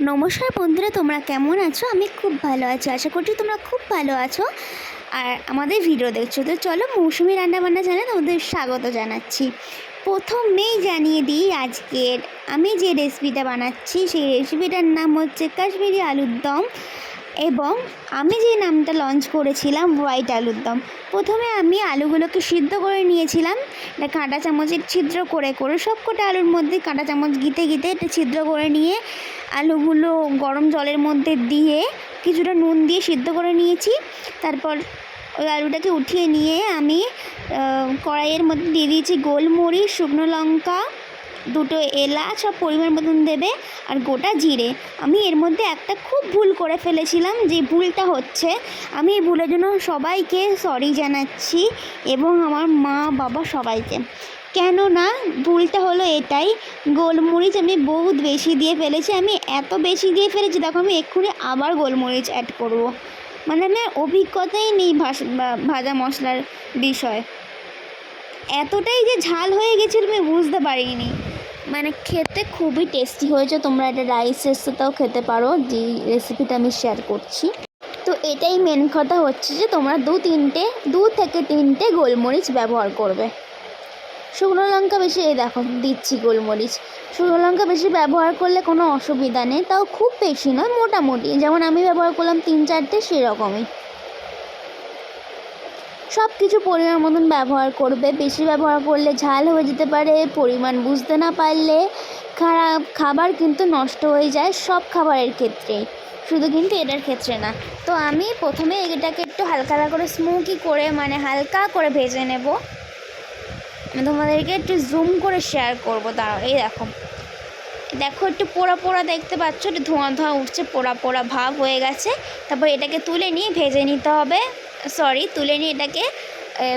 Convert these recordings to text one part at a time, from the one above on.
নমস্কার বন্ধুরা, তোমরা কেমন আছো? আমি খুব ভালো আছি, আশা করছি তোমরা খুব ভালো আছো আর আমাদের ভিডিও দেখছো। তো চলো, মৌসুমি রান্নাবান্না চ্যানেলে তোমাদের স্বাগত জানাচ্ছি। প্রথমেই জানিয়ে দিই, আজকের আমি যে রেসিপিটা বানাচ্ছি সেই রেসিপিটার নাম হচ্ছে কাশ্মীরি আলুর দম, এবং আমি যে নামটা লঞ্চ করেছিলাম হোয়াইট আলুর দম। প্রথমে আমি আলুগুলোকে সিদ্ধ করে নিয়েছিলাম, এটা কাঁটা চামচের ছিদ্র করে করে সবকটা আলুর মধ্যে কাঁটা চামচ গিতে গিতে এটা ছিদ্র করে নিয়ে আলুগুলো গরম জলের মধ্যে দিয়ে কিছুটা নুন দিয়ে সিদ্ধ করে নিয়েছি। তারপর ওই আলুটাকে উঠিয়ে নিয়ে আমি কড়াইয়ের মধ্যে দিয়ে দিয়েছি গোলমরিচ, শুকনো লঙ্কা, দুটো এলাচ, সব পরিমাণ মতন দেবে, আর গোটা জিরে। আমি এর মধ্যে একটা খুব ভুল করে ফেলেছিলাম, যে ভুলটা হচ্ছে, আমি এই ভুলের জন্য সবাইকে সরি জানাচ্ছি এবং আমার মা বাবা সবাইকে। কেননা ভুলটা হলো এটাই, গোলমরিচ আমি বহুত বেশি দিয়ে ফেলেছি। আমি এত বেশি দিয়ে ফেলেছি, দেখো আমি এক্ষুনি আবার গোলমরিচ অ্যাড করব। মানে আমার অভিজ্ঞতাই নেই ভাজা মশলার বিষয়। এতটাই যে ঝাল হয়ে গেছিল আমি বুঝতে পারিনি। মানে খেতে খুবই টেস্টি হয়েছে, তোমরা এটা রাইসের সাথেও খেতে পারো, যে রেসিপিটা আমি শেয়ার করছি। তো এটাই মেন কথা হচ্ছে যে তোমরা দু থেকে তিনটে গোলমরিচ ব্যবহার করবে। শুকনো লঙ্কা বেশি, এই দেখো দিচ্ছি গোলমরিচ। শুকনো লঙ্কা বেশি ব্যবহার করলে কোনো অসুবিধা নেই, তাও খুব বেশি নয়, মোটামুটি যেমন আমি ব্যবহার করলাম 3-4টে সেরকমই। সব কিছু পরিমাণ মতন ব্যবহার করবে, বেশি ব্যবহার করলে ঝাল হয়ে যেতে পারে, পরিমাণ বুঝতে না পারলে খারাপ খাবার কিন্তু নষ্ট হয়ে যায়, সব খাবারের ক্ষেত্রেই, শুধু কিন্তু এটার ক্ষেত্রে না। তো আমি প্রথমে এটাকে একটু হালকা করে স্মোকি করে, মানে হালকা করে ভেজে নেব। আমি তোমাদেরকে একটু জুম করে শেয়ার করবো, দাঁড়াও। এই দেখো দেখো একটু পোড়া পোড়া দেখতে পাচ্ছ, একটু ধোঁয়া ধোঁয়া উঠছে, পোড়া পোড়া ভাব হয়ে গেছে। তারপর এটাকে তুলে নিয়ে ভেজে নিতে হবে, তুলে নিয়ে এটাকে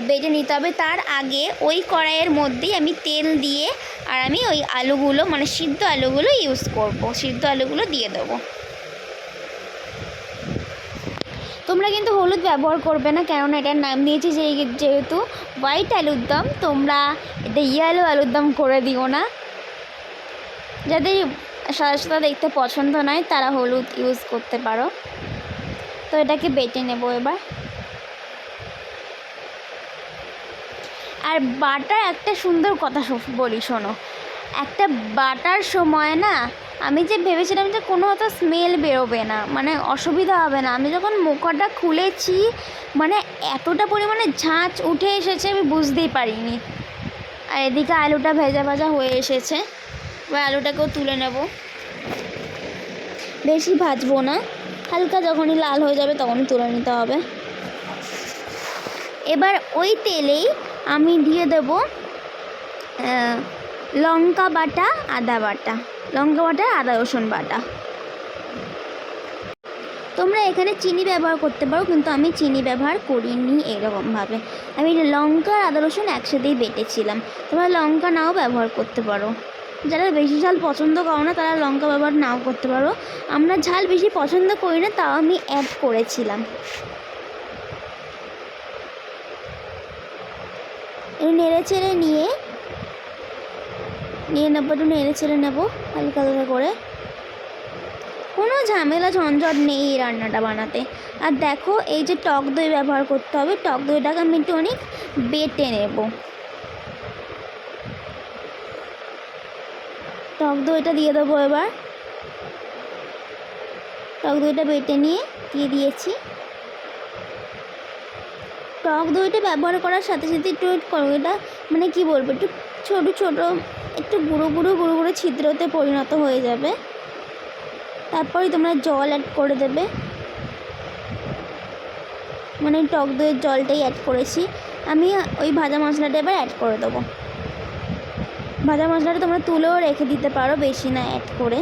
বেটে নিতে হবে। তার আগে ওই কড়াইয়ের মধ্যেই আমি তেল দিয়ে, আর আমি ওই আলুগুলো, মানে সিদ্ধ আলুগুলো ইউজ করব, সিদ্ধ আলুগুলো দিয়ে দেবো। তোমরা কিন্তু হলুদ ব্যবহার করবে না, কেননা এটার নাম দিয়েছি যেহেতু হোয়াইট আলুর দম, তোমরা এটা ইয়েলো আলুর দম করে দিও না। যাদের সাদা সাদা দেখতে পছন্দ নয় তারা হলুদ ইউজ করতে পারো। তো এটাকে বেটে নেব এবার। আর বাটার একটা সুন্দর কথা বলি, শোনো। একটা বাটার সময় না, আমি যে ভেবেছিলাম যে কোনো অত স্মেল বেরোবে না, মানে অসুবিধা হবে না, আমি যখন মুখটা খুলেছি মানে এতটা পরিমাণে ঝাঁঝ উঠে এসেছে আমি বুঝতেই পারিনি। আর এদিকে আলুটা ভেজা ভাজা হয়ে এসেছে, এবার আলুটাকেও তুলে নেব। বেশি ভাজবো না, হালকা যখনই লাল হয়ে যাবে তখনই তুলে নিতে হবে। এবার ওই তেলেই আমি দিয়ে দেব লঙ্কা বাটা, আদা বাটা, লঙ্কা বাটা, আদা রসুন বাটা। তোমরা এখানে চিনি ব্যবহার করতে পারো, কিন্তু আমি চিনি ব্যবহার করিনি। এরকমভাবে আমি লঙ্কা আর আদা রসুন একসাথেই বেটেছিলাম। তোমরা লঙ্কা নাও ব্যবহার করতে পারো, যারা বেশি ঝাল পছন্দ করো না তারা লঙ্কা ব্যবহার নাও করতে পারো। আমরা ঝাল বেশি পছন্দ করি না, তাও আমি অ্যাড করেছিলাম। নেড়ে চেড়ে নিয়ে নেবো, একটু নেড়ে চেড়ে নেবো হালকা হালকা করে। কোনো ঝামেলা ঝঞ্ঝট নেই এই রান্নাটা বানাতে। আর দেখো, এই যে টক দই ব্যবহার করতে হবে, টক দইটাকে আমি একটু অনেক বেটে নেব। টক দইটা দিয়ে দেবো এবার। টক দইটা বেটে নিয়ে দিয়ে দিয়েছি। টক দইটা ব্যবহার করার সাথে সাথে একটু এটা, মানে কি বলবো, একটু ছোটো ছোটো, একটু গুঁড়ো গুঁড়ো গুঁড়ো গুঁড়ো ছিদ্রতে পরিণত হয়ে যাবে। তারপরে তোমরা জল অ্যাড করে দেবে, মানে টক দইয়ের জলটাই অ্যাড করেছি আমি। ওই ভাজা মশলাটা এবার অ্যাড করে দেবো। ভাজা মশলাটা তোমরা তুলেও রেখে দিতে পারো, বেশি না অ্যাড করে।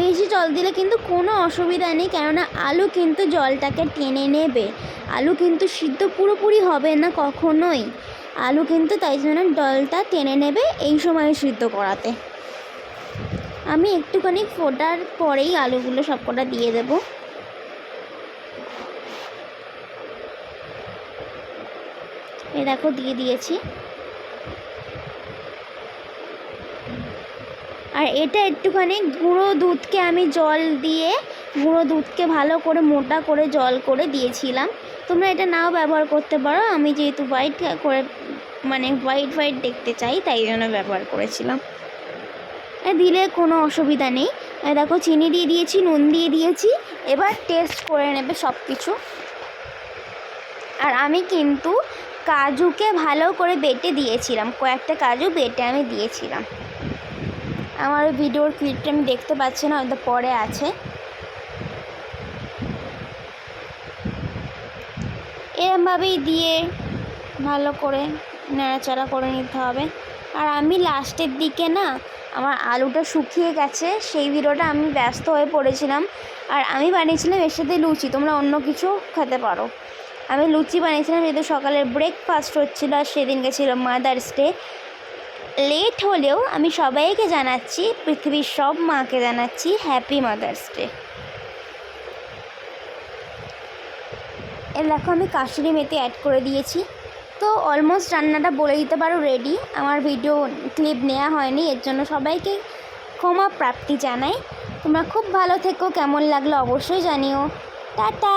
বেশি জল দিলে কিন্তু কোনো অসুবিধা নেই, কেননা আলু কিন্তু জলটাকে টেনে নেবে। আলু কিন্তু সিদ্ধ পুরোপুরি হবে না কখনোই, আলু কিন্তু তাই জন্য জলটা টেনে নেবে এই সময় সিদ্ধ করাতে। আমি একটুখানি ফোটার পরেই আলুগুলো সবকটা দিয়ে দেব। এই দেখো দিয়ে দিয়েছি। আর এটা একটুখানি গুঁড়ো দুধকে আমি জল দিয়ে গুঁড়ো দুধকে ভালো করে মোটা করে জল করে দিয়েছিলাম। তোমরা এটা নাও ব্যবহার করতে পারো, আমি যেহেতু হোয়াইট করে মানে হোয়াইট দেখতে চাই তাই জন্য ব্যবহার করেছিলাম। দিলে কোনো অসুবিধা নেই। দেখো চিনি দিয়ে দিয়েছি, নুন দিয়ে দিয়েছি, এবার টেস্ট করে নেবে সব কিছু। আর আমি কিন্তু কাজুকে ভালো করে বেটে দিয়েছিলাম, কয়েকটা কাজু বেটে আমি দিয়েছিলাম। আমার ভিডিওর ক্লিপটা আমি দেখতে পাচ্ছি না, হয়তো পরে আছে। এরমভাবেই দিয়ে ভালো করে নাড়াচাড়া করে নিতে হবে। আর আমি লাস্টের দিকে না আমার আলুটা শুকিয়ে গেছে, সেই ভিডিওটা আমি ব্যস্ত হয়ে পড়েছিলাম। আর আমি বানিয়েছিলাম এর সাথে লুচি, তোমরা অন্য কিছু খেতে পারো। আমি লুচি বানিয়েছিলাম যেহেতু সকালের ব্রেকফাস্ট হচ্ছিলো, আর সেদিনকে ছিল মাদার্স ডে। লেট হলেও আমি সবাইকে জানাচ্ছি, পৃথিবীর সব মাকে জানাচ্ছি হ্যাপি মাদার্স ডে। এর দেখো আমি কাসুরি মেথি অ্যাড করে দিয়েছি। তো অলমোস্ট রান্নাটা বলে দিতে পারো রেডি। আমার ভিডিও ক্লিপ নেওয়া হয়নি, এর জন্য সবাইকে ক্ষমা প্রাপ্তি জানাই। তোমরা খুব ভালো থেকো, কেমন লাগলো অবশ্যই জানিও। টাটা।